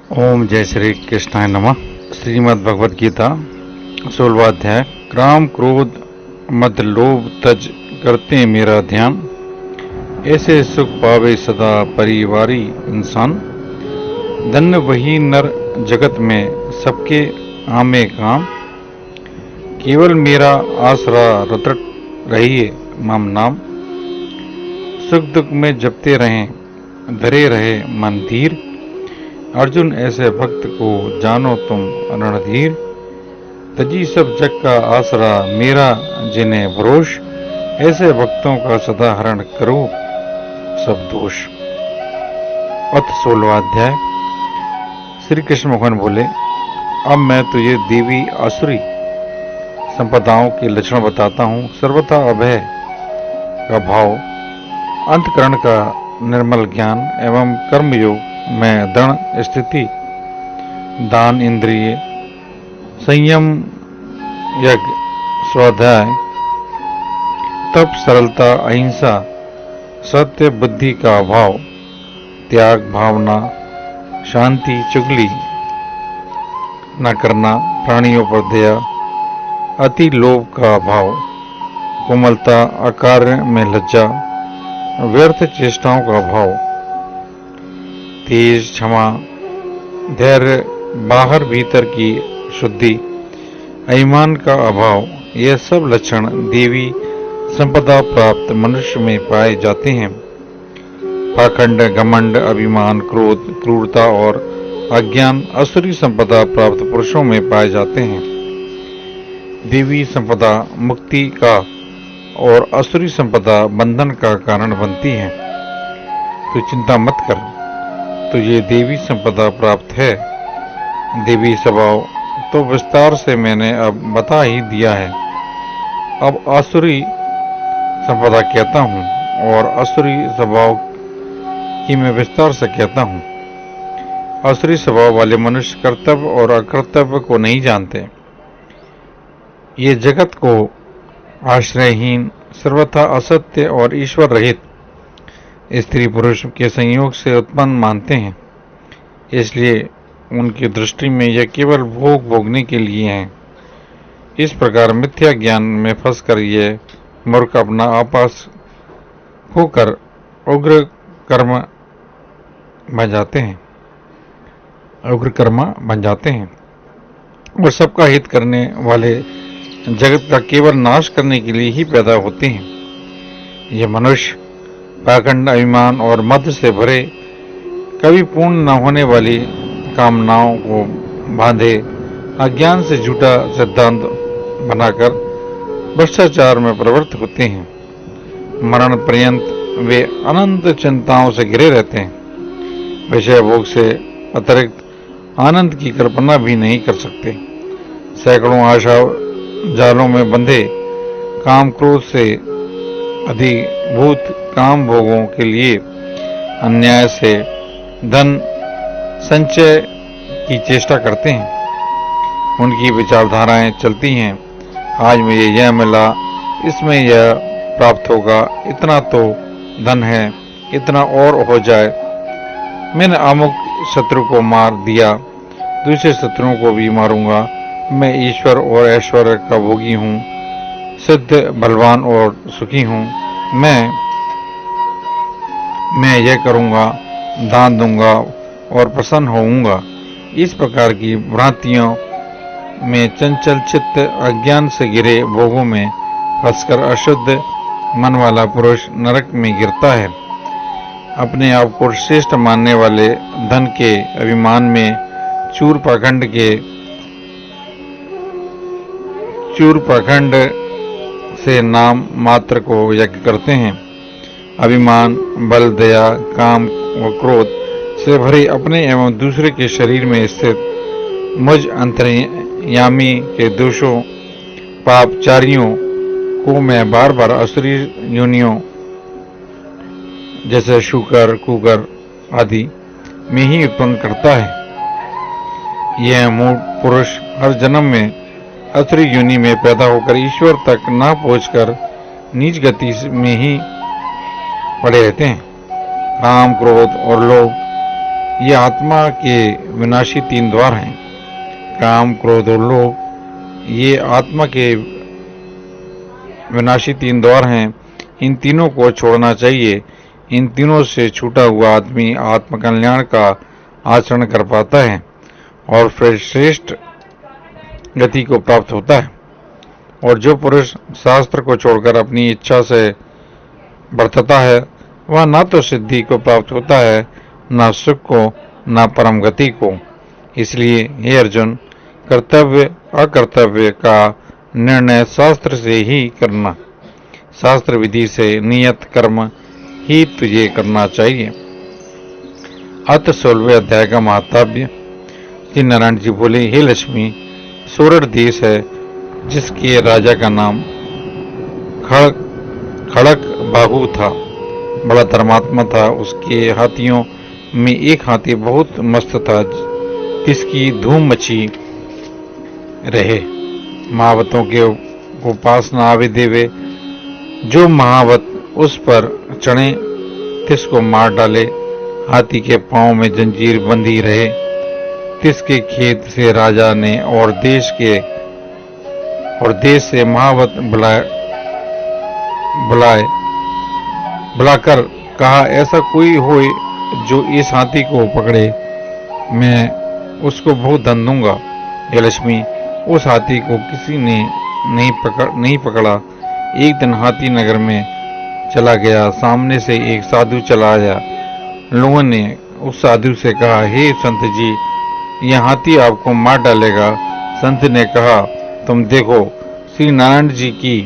ओम जय श्री कृष्णाय नमः। श्रीमद् भगवद गीता 16वां अध्याय। काम क्रोध मद लोभ तज करते मेरा ध्यान, ऐसे सुख पावे सदा परिवारी इंसान। धन्य वही नर जगत में सबके आमे काम, केवल मेरा आसरा रतट रहिए मम नाम। सुख दुख में जपते रहें धरे रहे मन धीर, अर्जुन ऐसे भक्त को जानो तुम रणधीर। तजी सब जग का आसरा मेरा जिन्हें भरोष, ऐसे भक्तों का सदा हरण करो सब दोष। अथ 16वां अध्याय। श्री कृष्ण भगवान बोले, अब मैं तुझे देवी आसुरी संपदाओं के लक्षण बताता हूँ। सर्वथा अभय का भाव, अंतकरण का निर्मल ज्ञान एवं कर्मयोग में दृढ़ स्थिति, दान इंद्रिय संयम, यज्ञ स्वाध्याय, तप सरलता अहिंसा, सत्य बुद्धि का अभाव, त्याग भावना, शांति चुगली न करना, प्राणियों पर दया, अति लोभ का अभाव, कोमलता, अकार्य में लज्जा, व्यर्थ चेष्टाओं का अभाव, तेज, क्षमा, धैर्य, बाहर भीतर की शुद्धि, अभिमान का अभाव, यह सब लक्षण देवी संपदा प्राप्त मनुष्य में पाए जाते हैं। पाखंड, घमंड, अभिमान, क्रोध, क्रूरता और अज्ञान असुरी संपदा प्राप्त पुरुषों में पाए जाते हैं। देवी संपदा मुक्ति का और असुरी संपदा बंधन का कारण बनती है। तो चिंता मत कर, तुझे देवी संपदा प्राप्त है। देवी स्वभाव तो विस्तार से मैंने अब बता ही दिया है। अब आसुरी संपदा कहता हूँ और असुरी स्वभाव की मैं विस्तार से कहता हूँ। असुरी स्वभाव वाले मनुष्य कर्तव्य और अकर्तव्य को नहीं जानते। ये जगत को आश्रयहीन, सर्वथा असत्य और ईश्वर रहित स्त्री पुरुष के संयोग से उत्पन्न मानते हैं। इसलिए उनकी दृष्टि में यह केवल भोग भोगने के लिए है। इस प्रकार मिथ्या ज्ञान में फंसकर ये मूर्ख अपना आपास होकर उग्र कर्म बन जाते हैं और सबका हित करने वाले जगत का केवल नाश करने के लिए ही पैदा होते हैं। ये मनुष्य पाखंड, अभिमान और मद से भरे, कभी पूर्ण न होने वाली कामनाओं को बांधे, अज्ञान से झूठा सिद्धांत बनाकर भ्रष्टाचार में प्रवृत्त होते हैं। मरण पर्यंत वे अनंत चिंताओं से घिरे रहते हैं। विषय भोग से अतिरिक्त आनंद की कल्पना भी नहीं कर सकते। सैकड़ों आशा जालों में बंधे, काम क्रोध से अधिभूत काम भोगों के लिए अन्याय से धन संचय की चेष्टा करते हैं। उनकी विचारधाराएं चलती हैं, आज मुझे यह मिला, इसमें यह प्राप्त होगा, इतना तो धन है, इतना और हो जाए, मैंने अमुक शत्रु को मार दिया, दूसरे शत्रुओं को भी मारूंगा, मैं ईश्वर और ऐश्वर्य का भोगी हूँ, सिद्ध बलवान और सुखी हूँ, मैं यह करूँगा, दान दूंगा और प्रसन्न होऊंगा। इस प्रकार की भ्रांतियों में चंचल चित्त अज्ञान से घिरे भोगों में फंसकर अशुद्ध मन वाला पुरुष नरक में गिरता है। अपने आप को श्रेष्ठ मानने वाले धन के अभिमान में चूर पाखंड से नाम मात्र को यज्ञ करते हैं। अभिमान, बल, दया, काम व क्रोध से भरे अपने एवं दूसरे के शरीर में स्थित मुझ अंतर्यामी के दोषों पापचारियों को मैं बार बार असुरी योनियों जैसे शूकर, कुकर आदि में ही उत्पन्न करता है। यह मूढ़ पुरुष हर जन्म में असुरी योनि में पैदा होकर ईश्वर तक न पहुंचकर नीच गति में ही पड़े रहते हैं। काम, क्रोध और लोभ ये आत्मा के विनाशी 3 द्वार हैं। काम, क्रोध और लोभ, ये आत्मा के विनाशी 3 द्वार हैं। इन तीनों को छोड़ना चाहिए। इन तीनों से छूटा हुआ आदमी आत्मकल्याण का आचरण कर पाता है और फिर श्रेष्ठ गति को प्राप्त होता है। और जो पुरुष शास्त्र को छोड़कर अपनी इच्छा से बरतता है, वह न तो सिद्धि को प्राप्त होता है, न सुख को, न परम गति को। इसलिए हे अर्जुन, कर्तव्य अकर्तव्य का निर्णय शास्त्र से ही करना। शास्त्र विधि से नियत कर्म ही तुझे करना चाहिए। अत 16वें अध्याय का महात्म्य। श्री नारायण जी बोले, हे लक्ष्मी, सोरठ देश है जिसके राजा का नाम खड़क बाहु था। बड़ा धर्मात्मा था। उसके हाथियों में एक हाथी बहुत मस्त था, जिसकी धूम मची रहे। महावतों के पास न आवे देवे। जो महावत उस पर चढ़े तिसको मार डाले। हाथी के पांव में जंजीर बंधी रहे। तिसके खेत से राजा ने और देश से महावत बुलाकर कहा, ऐसा कोई हो जो इस हाथी को पकड़े, मैं उसको बहुत धन दूंगा। हे लक्ष्मी, उस हाथी को किसी ने नहीं पकड़ा। एक दिन हाथी नगर में चला गया। सामने से एक साधु चला आया। लोगों ने उस साधु से कहा, हे संत जी, यह हाथी आपको मार डालेगा। संत ने कहा, तुम देखो श्री नारायण जी की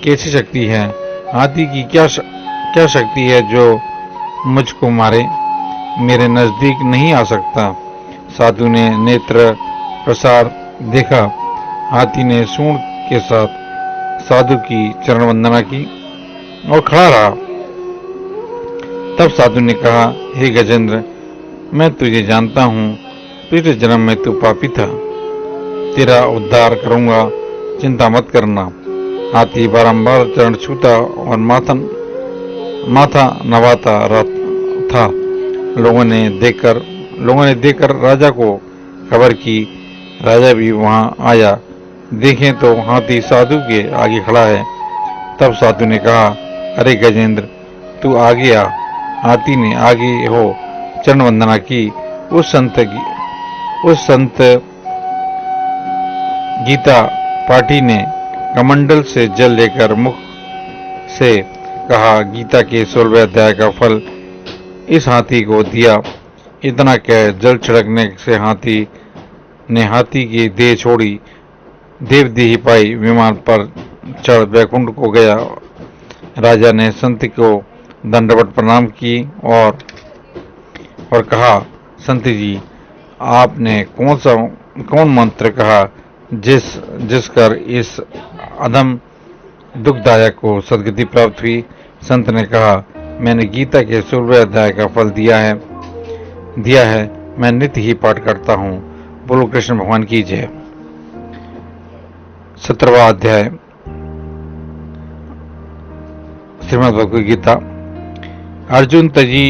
कैसी शक्ति है। हाथी की क्या शक्ति है जो मुझको मारे? मेरे नजदीक नहीं आ सकता। साधु ने नेत्र प्रसार देखा। हाथी ने सूंड के साथ साधु की चरण वंदना की और खड़ा रहा। तब साधु ने कहा, हे गजेंद्र, मैं तुझे जानता हूँ। पिछले जन्म में तू पापी था। तेरा उद्धार करूंगा, चिंता मत करना। हाथी बारंबार चरण छूता और माथा नवाता था। लोगों ने देखकर राजा को खबर की। राजा भी वहां आया। देखें तो हाथी साधु के आगे खड़ा है। तब साधु ने कहा, अरे गजेंद्र, तू आगे आ। हाथी ने आगे हो चरण वंदना की। उस संत गीता पाठी ने कमंडल से जल लेकर मुख से कहा, गीता के 16वें अध्याय का फल इस हाथी को दिया। इतना कह जल छिड़कने से हाथी की देह छोड़ी, देवदेही पाई, विमान पर चढ़ वैकुंठ को गया। राजा ने संत को दंडवत प्रणाम की और कहा, संत जी, आपने कौन मंत्र कहा जिस कर इस अधम दुखदायक को सदगति प्राप्त हुई? संत ने कहा, मैंने गीता के 16वें अध्याय का फल दिया है। मैं नित्य ही पाठ करता हूँ। बोलो कृष्ण भगवान की जय। 17वां अध्याय श्रीमद् भगवद गीता। अर्जुन तजी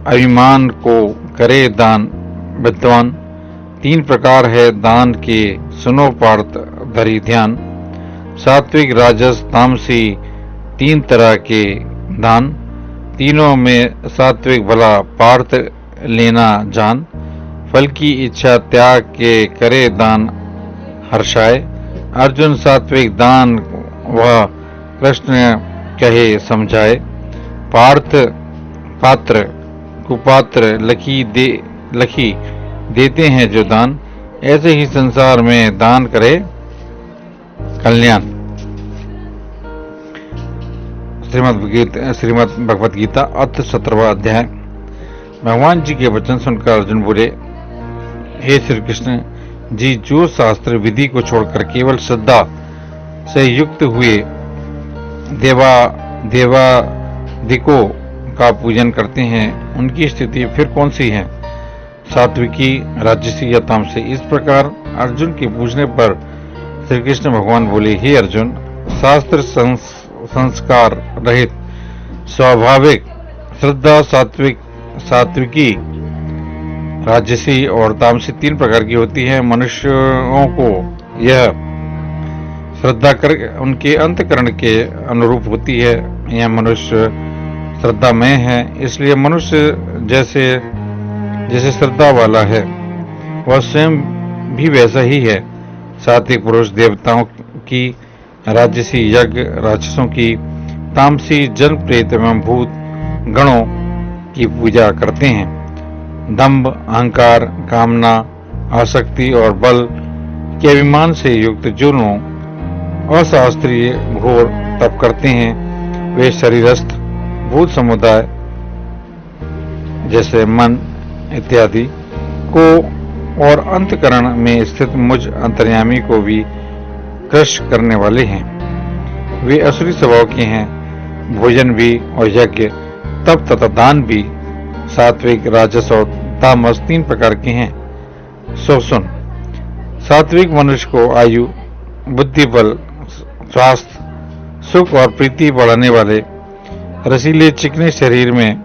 अभिमान को करे दान विद्वान। 3 प्रकार है दान के, सुनो पार्थ धरी ध्यान। सात्विक, राजस, तामसी 3 तरह के दान। तीनों में सात्विक भला पार्थ लेना जान। फल की इच्छा त्याग के करे दान हर्षाय। अर्जुन सात्विक दान वह कृष्ण कहे समझाए। पार्थ पात्र कुपात्र लखी देते हैं जो दान। ऐसे ही संसार में दान करे कल्याण। श्रीमद् भगवद गीता अथ 17वां अध्याय। भगवान जी के वचन सुनकर अर्जुन बोले, हे श्री कृष्ण जी, जो शास्त्र विधि को छोड़कर केवल श्रद्धा से युक्त हुए देवादिकों का पूजन करते हैं, उनकी स्थिति फिर कौन सी है? सात्विकी, राजसी या तामसी? इस प्रकार अर्जुन के पूछने पर श्री कृष्ण भगवान बोले, हे अर्जुन, शास्त्र संस्कार रहित स्वाभाविक श्रद्धा सात्विकी राजसी और तामसी 3 प्रकार की होती है। मनुष्यों को यह श्रद्धा कर उनके अंतकरण के अनुरूप होती है। यह मनुष्य श्रद्धामय है, इसलिए मनुष्य जैसे जैसे श्रद्धा वाला है वह स्वयं भी वैसा ही है। सात्विक पुरुष देवताओं की, राजसी यज्ञ राक्षसों की, तामसी जन प्रेत एवं भूत गणों की पूजा करते हैं। दंभ, अहंकार, कामना, आसक्ति और बल के अभिमान से युक्त जो लोग अशास्त्रीय घोर तप करते हैं वे शरीरस्थ भूत समुदाय जैसे मन इत्यादि को और अंतकरण में स्थित मुझ अंतर्यामी को भी क्रश करने वाले हैं। वे असुरी स्वभाव के हैं। भोजन भी और यज्ञ, तप तथा दान भी सात्विक, राजस और तामस 3 प्रकार के हैं। सो सुन, सात्विक मनुष्य को आयु, बुद्धि बल, स्वास्थ्य, सुख और प्रीति बढ़ाने वाले, रसीले चिकने शरीर में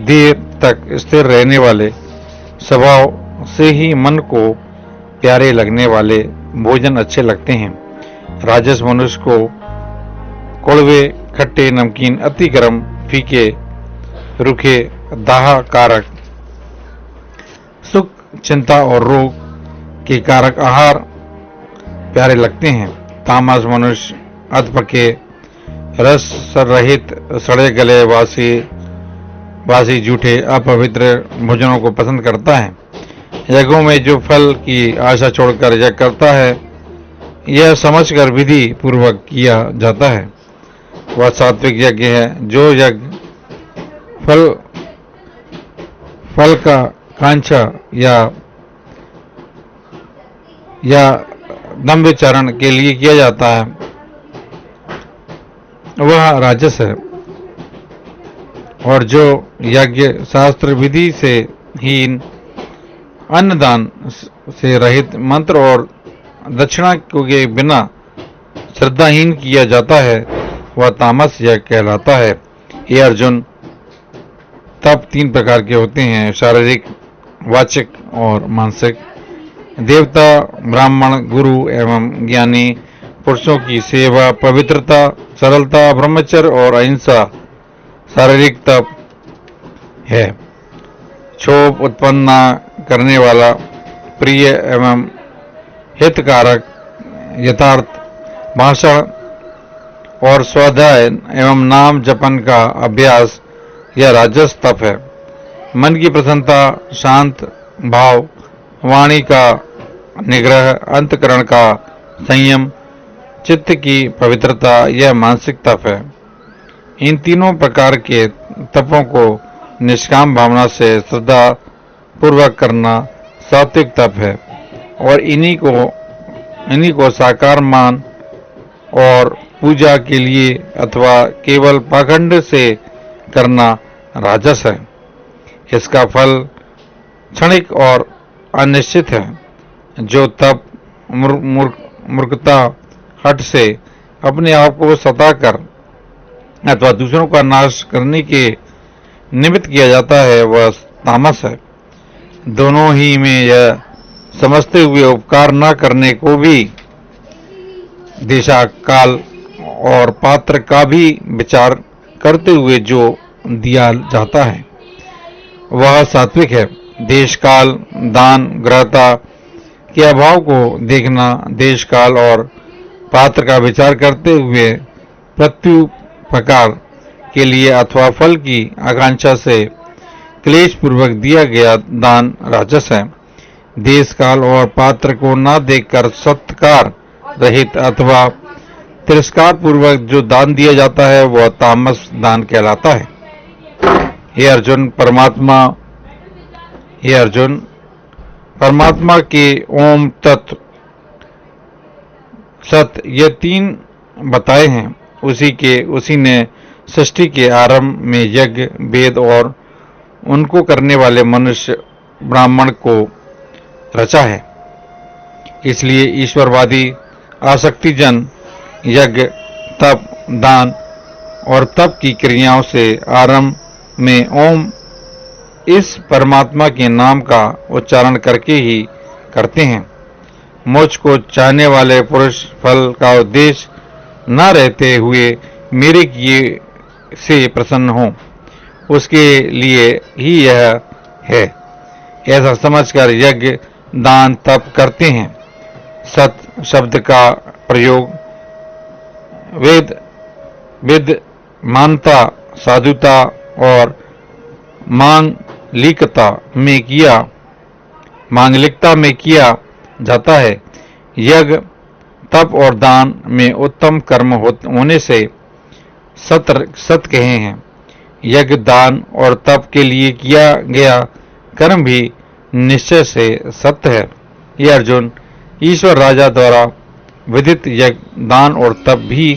देर तक स्थिर रहने वाले, स्वभाव से ही मन को प्यारे लगने वाले भोजन अच्छे लगते हैं। राजस मनुष्य को कड़वे, खट्टे, नमकीन, अति गर्म, फीके, रूखे, दाह कारक, सुख, चिंता और रोग के कारक आहार प्यारे लगते हैं। तामस मनुष्य अधपके, रस रहित, सड़े गले, बासी झूठे, अपवित्र भोजनों को पसंद करता है। यज्ञों में जो फल की आशा छोड़कर यज्ञ करता है, यह समझकर विधि पूर्वक किया जाता है, वह सात्विक यज्ञ है। जो यज्ञ फल का कांक्षा या दंभचारण के लिए किया जाता है वह राजस है, और जो यज्ञ शास्त्र विधि से हीन, अन्नदान से रहित, मंत्र और दक्षिणा के बिना श्रद्धाहीन किया जाता है वह तामस यज्ञ कहलाता है। हे अर्जुन, तप 3 प्रकार के होते हैं, शारीरिक, वाचिक और मानसिक। देवता, ब्राह्मण, गुरु एवं ज्ञानी पुरुषों की सेवा, पवित्रता, सरलता, ब्रह्मचर्य और अहिंसा शारीरिक तप है। क्षोभ उत्पन्न न करने वाला, प्रिय एवं हितकारक यथार्थ भाषण और स्वाध्याय एवं नाम जपन का अभ्यास यह राजस तप है। मन की प्रसन्नता, शांत भाव, वाणी का निग्रह, अंतकरण का संयम, चित्त की पवित्रता यह मानसिक तप है। इन तीनों प्रकार के तपों को निष्काम भावना से श्रद्धा पूर्वक करना सात्विक तप है, और इन्हीं को साकार मान और पूजा के लिए अथवा केवल पाखंड से करना राजस है। इसका फल क्षणिक और अनिश्चित है। जो तप मूर्खता, हठ से अपने आप को सताकर अथवा दूसरों का नाश करने के निमित्त किया जाता है वह तामस है। दोनों ही में यह समझते हुए उपकार न करने को भी देशा, काल और पात्र का भी विचार करते हुए जो दिया जाता है वह सात्विक है। देश, काल, दान, ग्रहता के अभाव को देखना, देश, काल और पात्र का विचार करते हुए प्रत्युपकार के लिए अथवा फल की आकांक्षा से क्लेश पूर्वक दिया गया दान राजस है। देश, काल और पात्र को न देखकर सत्कार रहित अथवा तिरस्कार पूर्वक जो दान दिया जाता है वह तामस दान कहलाता है। हे अर्जुन, परमात्मा के ओम, तत्व, सत ये 3 बताए हैं। उसी ने सृष्टि के आरंभ में यज्ञ, वेद और उनको करने वाले मनुष्य ब्राह्मण को रचा है। इसलिए ईश्वरवादी आसक्तिजन यज्ञ, तप, दान और तप की क्रियाओं से आरंभ में ओम इस परमात्मा के नाम का उच्चारण करके ही करते हैं। मोक्ष को चाहने वाले पुरुष फल का उद्देश्य न रहते हुए मेरे किए से प्रसन्न हो, उसके लिए ही यह है, ऐसा समझकर यज्ञ दान तप करते हैं। सत शब्द का प्रयोग वेद विद मानता साधुता और मांगलिकता में किया जाता है। यज्ञ तप और दान में उत्तम कर्म होने से सत कहे हैं। यज्ञ दान और तप के लिए किया गया कर्म भी निश्चय से सत्य है। ये अर्जुन, ईश्वर राजा द्वारा विदित यज्ञ दान और तप भी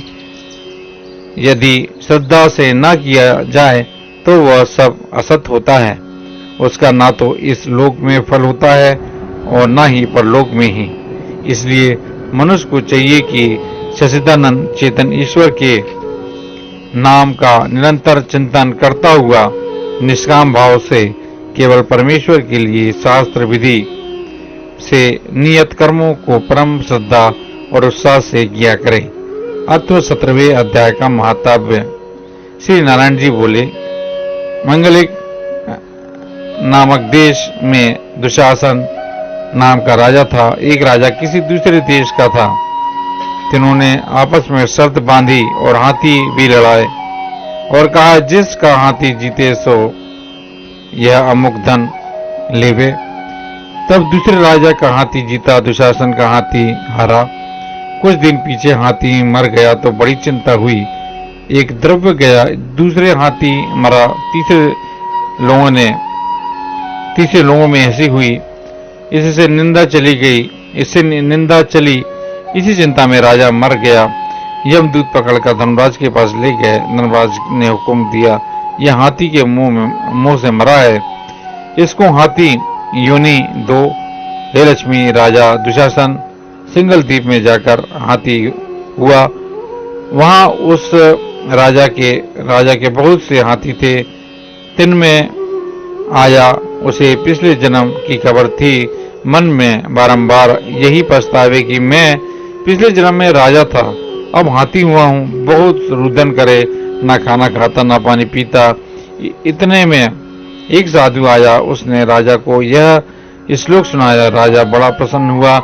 यदि श्रद्धा से न किया जाए तो वह सब असत होता है। उसका ना तो इस लोक में फल होता है और न ही परलोक में ही। इसलिए मनुष्य को चाहिए कि सच्चिदानंद चेतन ईश्वर के नाम का निरंतर चिंतन करता हुआ निष्काम भाव से केवल परमेश्वर के लिए शास्त्र विधि से नियत कर्मों को परम श्रद्धा और उत्साह से किया करे। अथवा 17वें अध्याय का महात्म्य। श्री नारायण जी बोले, मंगलिक नामक देश में दुशासन नाम का राजा था। एक राजा किसी दूसरे देश का था। तीनों ने आपस में शर्त बांधी और हाथी भी लड़ाए और कहा, जिसका हाथी जीते सो यह अमुक धन लेवे। तब दूसरे राजा का हाथी जीता, दुशासन का हाथी हारा। कुछ दिन पीछे हाथी मर गया तो बड़ी चिंता हुई। एक द्रव्य गया, दूसरे हाथी मरा। तीसरे लोगों में हंसी हुई। इससे निंदा चली गई। इसी चिंता में राजा मर गया। यमदूत पकड़कर धर्मराज के पास ले गए। धर्मराज ने हुक्म दिया, यह हाथी के मुंह से मरा है, इसको हाथी योनि दो। हे लक्ष्मी, राजा दुशासन सिंगल द्वीप में जाकर हाथी हुआ। वहां उस राजा के बहुत से हाथी थे। दिन में आया, उसे पिछले जन्म की खबर थी। मन में बारंबार यही पछतावे कि मैं पिछले जन्म में राजा था, अब हाथी हुआ हूँ। बहुत रुदन करे, ना खाना खाता ना पानी पीता। इतने में एक साधु आया, उसने राजा को यह श्लोक सुनाया। राजा बड़ा प्रसन्न हुआ।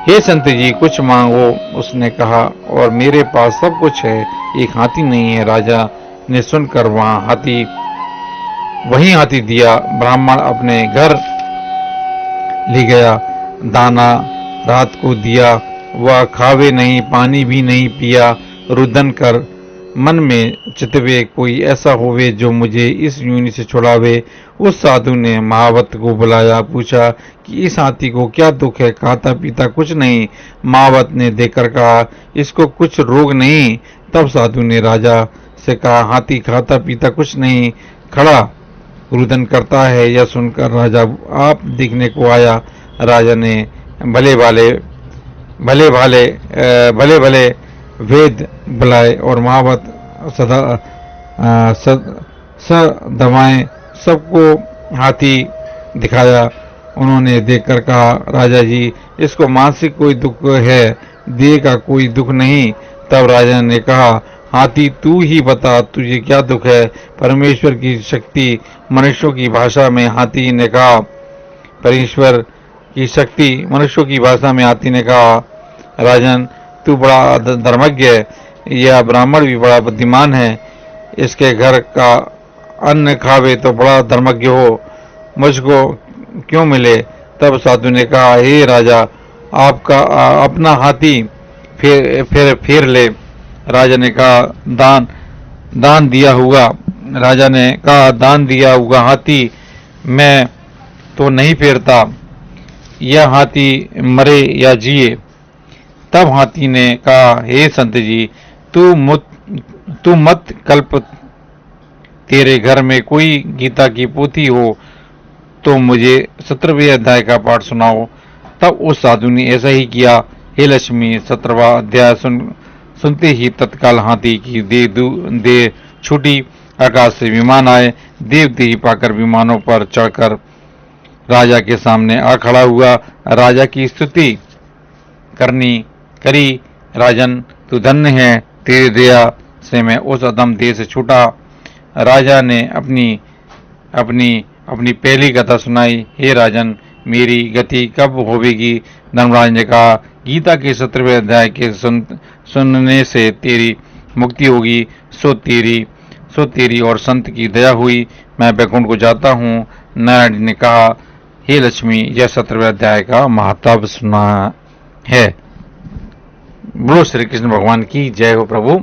हे संत जी, कुछ मांगो, उसने कहा, और मेरे पास सब कुछ है, एक हाथी नहीं है। राजा ने सुनकर वही हाथी दिया। ब्राह्मण अपने घर ले गया, दाना रात को दिया। वह खावे नहीं, पानी भी नहीं पिया। रुदन कर मन में चितवे, कोई ऐसा होवे जो मुझे इस योनि से छुड़ावे। उस साधु ने महावत को बुलाया, पूछा कि इस हाथी को क्या दुख है। खाता पीता कुछ नहीं। महावत ने देखकर कहा, इसको कुछ रोग नहीं। तब साधु ने राजा से कहा, हाथी खाता पीता कुछ नहीं, खड़ा रुदन करता है। यह सुनकर राजा आप देखने को आया। राजा ने भले भले वेद बुलाए और महावत दवाएं सबको हाथी दिखाया। उन्होंने देखकर कहा, राजा जी, इसको मानसिक कोई दुख है, देह का कोई दुख नहीं। तब राजा ने कहा, हाथी तू ही बता, तुझे क्या दुख है। परमेश्वर की शक्ति मनुष्यों की भाषा में हाथी ने कहा। परमेश्वर की शक्ति मनुष्यों की भाषा में हाथी ने कहा, राजन तू बड़ा धर्मज्ञ है, यह ब्राह्मण भी बड़ा बुद्धिमान है। इसके घर का अन्न खावे तो बड़ा धर्मज्ञ हो, मुझको क्यों मिले। तब साधु ने कहा, हे राजा, आपका अपना हाथी फेर ले। राजा ने कहा, दान दिया होगा। राजा ने कहा, दान दिया होगा हाथी मैं तो नहीं फेरता, यह हाथी मरे या जिए। तब हाथी ने कहा, हे संत जी, तू मत कल्प, तेरे घर में कोई गीता की पोथी हो तो मुझे 17वें अध्याय का पाठ सुनाओ। तब उस साधु ने ऐसा ही किया। हे लक्ष्मी, 17वां अध्याय सुनते ही तत्काल हाथी की देह छूटी, आकाश से विमान आए, देव तेजी पाकर विमानों पर चढ़कर राजा के सामने आ खड़ा हुआ। राजा की स्तुति करी। राजन, तू धन्य है, तेरी दया से मैं उस अधम देह से छूटा। राजा ने अपनी अपनी अपनी पहली कथा सुनाई। हे राजन, मेरी गति कब होवेगी? धर्मराज ने कहा, गीता के 17वें अध्याय के सुनने से तेरी मुक्ति होगी। सो तेरी और संत की दया हुई, मैं वैकुंठ को जाता हूँ। नारायण ने कहा, हे लक्ष्मी, यह 17वें अध्याय का महत्व सुना है। बोलो श्री कृष्ण भगवान की जय हो प्रभु।